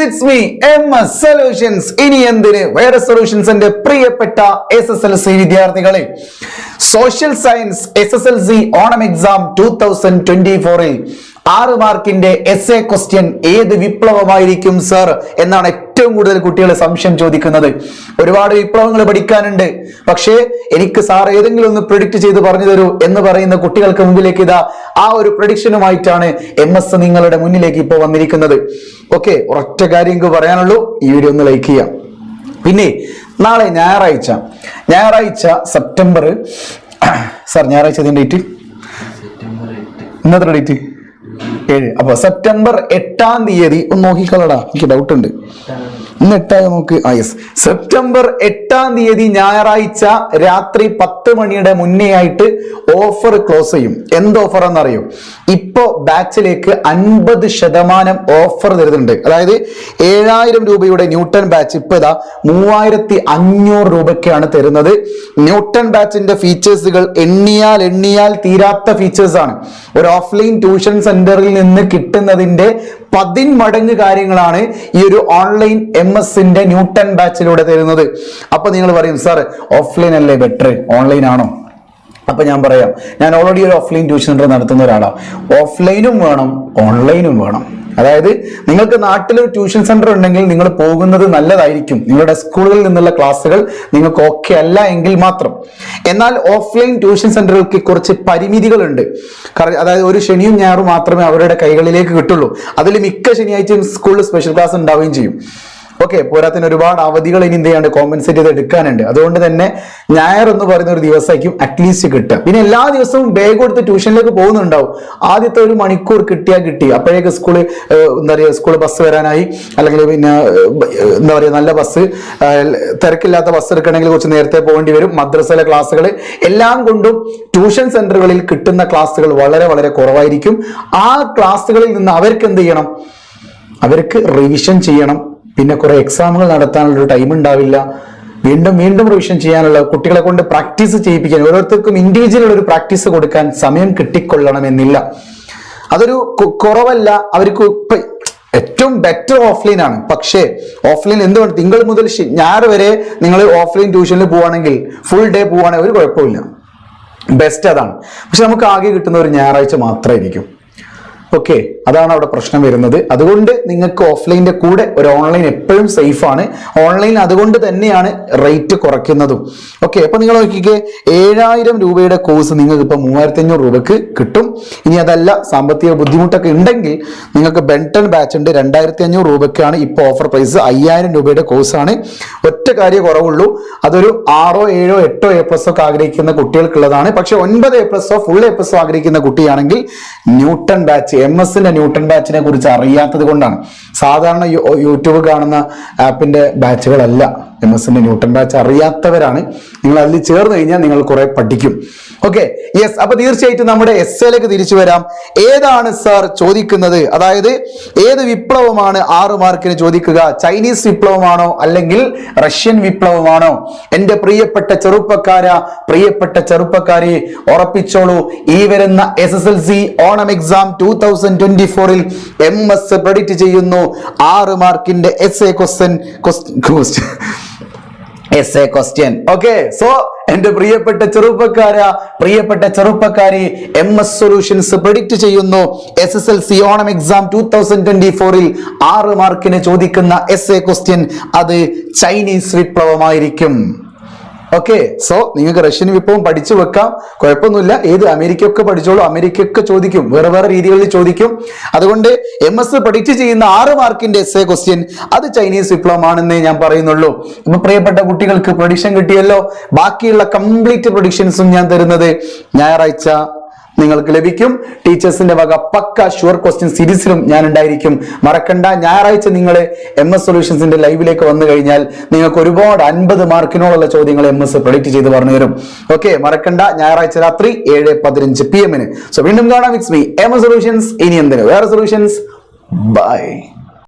it's me, MS Solutions. ഇനി എന്തിന് വേറെ സൊല്യൂഷൻസിന്റെ പ്രിയപ്പെട്ട SSLC വിദ്യാർത്ഥികളെ, social science SSLC Onam exam 2024-ൽ 6 മാർക്കിന്റെ എസ്എ ക്വസ്റ്റ്യൻ ഏത് വിപ്ലവമായിരിക്കും സർ എന്നാണ് ഏറ്റവും കൂടുതൽ കുട്ടികൾ സംശയം ചോദിക്കുന്നത്. ഒരുപാട് വിപ്ലവങ്ങൾ പഠിക്കാനുണ്ട്, പക്ഷേ എനിക്ക് സാർ ഏതെങ്കിലും ഒന്ന് പ്രെഡിക്റ്റ് ചെയ്ത് പറഞ്ഞു തരൂ എന്ന് പറയുന്ന കുട്ടികൾക്ക് മുമ്പിലേക്ക് ഇതാ ആ ഒരു പ്രഡിക്ഷനുമായിട്ടാണ് MS നിങ്ങളുടെ മുന്നിലേക്ക് ഇപ്പോൾ വന്നിരിക്കുന്നത്. ഓക്കെ, ഒരൊറ്റ കാര്യം എനിക്ക് പറയാനുള്ളൂ, ഈ വീഡിയോ ഒന്ന് ലൈക്ക് ചെയ്യാം. പിന്നെ നാളെ ഞായറാഴ്ച സെപ്റ്റംബർ സാർ ഞായറാഴ്ച ഡേറ്റ് ഇന്നത്തെ ഡേറ്റ് 7. അപ്പൊ സെപ്റ്റംബർ 8-ാം തീയതി ഒന്ന് നോക്കിക്കളടാ, എനിക്ക് ഡൗട്ട് ഉണ്ട്. ഇന്ന് 8 നോക്ക്. യെസ്, സെപ്റ്റംബർ 8-ാം തീയതി ഞായറാഴ്ച രാത്രി 10 മണിയുടെ മുന്നേ ആയിട്ട് ഓഫർ ക്ലോസ് ചെയ്യും. എന്ത് ഓഫർ എന്നറിയോ? ഇപ്പോ ബാച്ചിലേക്ക് 50% ഓഫർ തരുന്നുണ്ട്. അതായത് 7000 രൂപയുടെ ന്യൂട്ടൺ ബാച്ച് ഇപ്പൊ ഇതാ 3500 രൂപയ്ക്കാണ് തരുന്നത്. ന്യൂട്ടൺ ബാച്ചിന്റെ ഫീച്ചേഴ്സുകൾ എണ്ണിയാൽ തീരാത്ത ഫീച്ചേഴ്സ് ആണ്. ഒരു ഓഫ്ലൈൻ ട്യൂഷൻ സെന്ററിൽ നിന്ന് കിട്ടുന്നതിന്റെ 10 മടങ്ങ് കാര്യങ്ങളാണ് ഈ ഒരു ഓൺലൈൻ MS-ന്റെ ന്യൂട്ടൺ ബാച്ചിലൂടെ തരുന്നത്. അപ്പൊ നിങ്ങൾ പറയും, സാർ ഓഫ്ലൈൻ അല്ലേ ബെറ്റർ, ഓൺലൈൻ ആണോ? അപ്പൊ ഞാൻ പറയാം, ഞാൻ ഓൾറെഡി ഒരു ഓഫ്ലൈൻ ട്യൂഷൻ സെന്റർ നടത്തുന്ന ഒരാളാണ്. ഓഫ്ലൈനും വേണം, ഓൺലൈനും വേണം. അതായത് നിങ്ങൾക്ക് നാട്ടിലൊരു ട്യൂഷൻ സെന്റർ ഉണ്ടെങ്കിൽ നിങ്ങൾ പോകുന്നത് നല്ലതായിരിക്കും. നിങ്ങളുടെ സ്കൂളുകളിൽ നിന്നുള്ള ക്ലാസ്സുകൾ നിങ്ങൾക്ക് ഓക്കെ അല്ല എങ്കിൽ മാത്രം. എന്നാൽ ഓഫ്ലൈൻ ട്യൂഷൻ സെന്ററുകൾക്ക് കുറച്ച് പരിമിതികളുണ്ട്. അതായത് ഒരു ശനിയും ഞായറും മാത്രമേ അവരുടെ കൈകളിലേക്ക് കിട്ടുള്ളൂ. അതിൽ മിക്ക ശനിയാഴ്ചയും സ്കൂളിൽ സ്പെഷ്യൽ ക്ലാസ് ഉണ്ടാവുകയും ചെയ്യും. ഓക്കെ, പോരാത്തിന് ഒരുപാട് അവധികൾ ഇനി എന്ത് ചെയ്യാണ്ട് കോമ്പൻസേറ്റ് ചെയ്ത് എടുക്കാനുണ്ട്. അതുകൊണ്ട് തന്നെ ഞായർ എന്ന് പറയുന്ന ഒരു ദിവസമായിരിക്കും അറ്റ്ലീസ്റ്റ് കിട്ടുക. പിന്നെ എല്ലാ ദിവസവും ബാഗ് കൊടുത്ത് ട്യൂഷനിലേക്ക് പോകുന്നുണ്ടാവും. ആദ്യത്തെ 1 മണിക്കൂർ കിട്ടി, അപ്പോഴേക്ക് സ്കൂൾ ബസ് വരാനായി, അല്ലെങ്കിൽ പിന്നെ എന്താ പറയുക, നല്ല ബസ്, തിരക്കില്ലാത്ത ബസ് എടുക്കണമെങ്കിൽ കുറച്ച് നേരത്തെ പോകേണ്ടി വരും. മദ്രസയിലെ ക്ലാസ്സുകൾ എല്ലാം കൊണ്ടും ട്യൂഷൻ സെന്ററുകളിൽ കിട്ടുന്ന ക്ലാസ്സുകൾ വളരെ വളരെ കുറവായിരിക്കും. ആ ക്ലാസ്സുകളിൽ നിന്ന് അവർക്ക് എന്ത് ചെയ്യണം? അവർക്ക് റിവിഷൻ ചെയ്യണം. പിന്നെ കുറെ എക്സാമുകൾ നടത്താനുള്ള ടൈം ഉണ്ടാവില്ല. വീണ്ടും റിവിഷൻ ചെയ്യാനുള്ള, കുട്ടികളെ കൊണ്ട് പ്രാക്ടീസ് ചെയ്യിപ്പിക്കാൻ, ഓരോരുത്തർക്കും ഇൻഡിവിജ്വൽ ഒരു പ്രാക്ടീസ് കൊടുക്കാൻ സമയം കിട്ടിക്കൊള്ളണമെന്നില്ല. അതൊരു കുറവല്ല. അവർക്ക് ഏറ്റവും ബെറ്റർ ഓഫ്ലൈൻ ആണ്. പക്ഷേ ഓഫ്ലൈൻ എന്തുകൊണ്ട് തിങ്കൾ മുതൽ ഞായർ വരെ നിങ്ങൾ ഓഫ്ലൈൻ ട്യൂഷനിൽ പോവുകയാണെങ്കിൽ, ഫുൾ ഡേ പോവുകയാണെങ്കിൽ ഒരു കുഴപ്പമില്ല, ബെസ്റ്റ് അതാണ്. പക്ഷെ നമുക്ക് ആകെ കിട്ടുന്ന ഒരു ഞായറാഴ്ച മാത്രമായിരിക്കും. ഓക്കെ, അതാണ് അവിടെ പ്രശ്നം വരുന്നത്. അതുകൊണ്ട് നിങ്ങൾക്ക് ഓഫ്ലൈൻ്റെ കൂടെ ഒരു ഓൺലൈൻ എപ്പോഴും സേഫ് ആണ്. ഓൺലൈൻ അതുകൊണ്ട് തന്നെയാണ് റേറ്റ് കുറയ്ക്കുന്നതും. ഓക്കെ, അപ്പൊ നിങ്ങൾ നോക്കിക്കേ, 7000 രൂപയുടെ കോഴ്സ് നിങ്ങൾക്ക് ഇപ്പൊ 3500 രൂപക്ക് കിട്ടും. ഇനി അതല്ല, സാമ്പത്തിക ബുദ്ധിമുട്ടൊക്കെ ഉണ്ടെങ്കിൽ നിങ്ങൾക്ക് ബെൻടൺ ബാച്ച് ഉണ്ട്, 2500 രൂപയ്ക്കാണ് ഇപ്പൊ ഓഫർ പ്രൈസ്. 5000 രൂപയുടെ കോഴ്സാണ്. ഒറ്റ കാര്യം കുറവുള്ളൂ, അതൊരു 6, 7, 8 A+ ഒക്കെ ആഗ്രഹിക്കുന്ന കുട്ടികൾക്കുള്ളതാണ്. പക്ഷെ 9 A+, ഫുൾ A+ ആഗ്രഹിക്കുന്ന കുട്ടിയാണെങ്കിൽ ന്യൂട്ടൺ ബാച്ച്, MS-ന്റെ ന്യൂട്ടൺ ബാച്ചിനെ കുറിച്ച് അറിയാത്തത് കൊണ്ടാണ്. സാധാരണ യൂട്യൂബ് കാണുന്ന ആപ്പിന്റെ ബാച്ചുകളല്ല, MS-ന്റെ ന്യൂട്ടൺ ബാച്ച് അറിയാത്തവരാണ്. നിങ്ങൾ അതിൽ ചേർന്ന് കഴിഞ്ഞാൽ നിങ്ങൾ കുറെ പഠിക്കും. Okay, yes. അപ്പൊ തീർച്ചയായിട്ടും നമ്മുടെ എസ്സേയിലേക്ക് തിരിച്ചു വരാം. ഏതാണ് സാർ ചോദിക്കുന്നത്? അതായത് ഏത് വിപ്ലവമാണ് 6 മാർക്കിന് ചോദിക്കുക? ചൈനീസ് വിപ്ലവമാണോ അല്ലെങ്കിൽ റഷ്യൻ വിപ്ലവമാണോ? എന്റെ പ്രിയപ്പെട്ട ചെറുപ്പക്കാരെ ഉറപ്പിച്ചോളൂ, ഈ വരുന്ന SSLC ഓണം എക്സാം 2024-ൽ MS പ്രെഡിക്റ്റ് ചെയ്യുന്നു 6 മാർക്കിന്റെ എസ്എ ക്വസ്റ്റ്യൻ. ഓക്കെ, സോ എന്റെ പ്രിയപ്പെട്ട ചെറുപ്പക്കാരെ, MS സൊല്യൂഷൻസ് പ്രെഡിക്റ്റ് ചെയ്യുന്നു SSLC ഓണം എക്സാം 2024-ൽ 6 മാർക്കിന് ചോദിക്കുന്ന എസ്എ ക്വസ്റ്റ്യൻ അത് ചൈനീസ് വിപ്ലവമായിരിക്കും. ഓക്കെ, സോ നിങ്ങൾക്ക് റഷ്യൻ വിപ്ലവം പഠിച്ചു വെക്കാം, കുഴപ്പമൊന്നുമില്ല. ഏത് അമേരിക്കയൊക്കെ പഠിച്ചോളൂ, അമേരിക്കയൊക്കെ ചോദിക്കും, വേറെ രീതികളിൽ ചോദിക്കും. അതുകൊണ്ട് MS പ്രഡിക്റ്റ് ചെയ്യുന്ന 6 മാർക്കിന്റെ എസ്എ ക്വസ്റ്റ്യൻ അത് ചൈനീസ് വിപ്ലവമാണെന്നേ ഞാൻ പറയുന്നുള്ളൂ. ഇപ്പൊ പ്രിയപ്പെട്ട കുട്ടികൾക്ക് പ്രഡിക്ഷൻ കിട്ടിയല്ലോ. ബാക്കിയുള്ള കംപ്ലീറ്റ് പ്രഡിക്ഷൻസും ഞാൻ തരുന്നത് ഞായറാഴ്ച നിങ്ങൾക്ക് ലഭിക്കും. ടീച്ചേഴ്സിന്റെ വക പക്ക ഷുവർ ക്വസ്റ്റ്യൻ സീരീസിലും ഞാൻ ഉണ്ടായിരിക്കും. മറക്കണ്ട, ഞായറാഴ്ച നിങ്ങൾ MS സൊല്യൂഷൻസിന്റെ ലൈവിലേക്ക് വന്നു കഴിഞ്ഞാൽ നിങ്ങൾക്ക് ഒരുപാട് 50 മാർക്കിനോടുള്ള ചോദ്യങ്ങൾ MS പ്രെഡിക്റ്റ് ചെയ്ത് പറഞ്ഞു തരും. ഓക്കെ, മറക്കണ്ട, ഞായറാഴ്ച രാത്രി 7:15 PM. സോ വീണ്ടും കാണാം. It's me MS solutions. ഇനി എന്തിന് വേറെ സൊല്യൂഷൻസ്. ബൈ.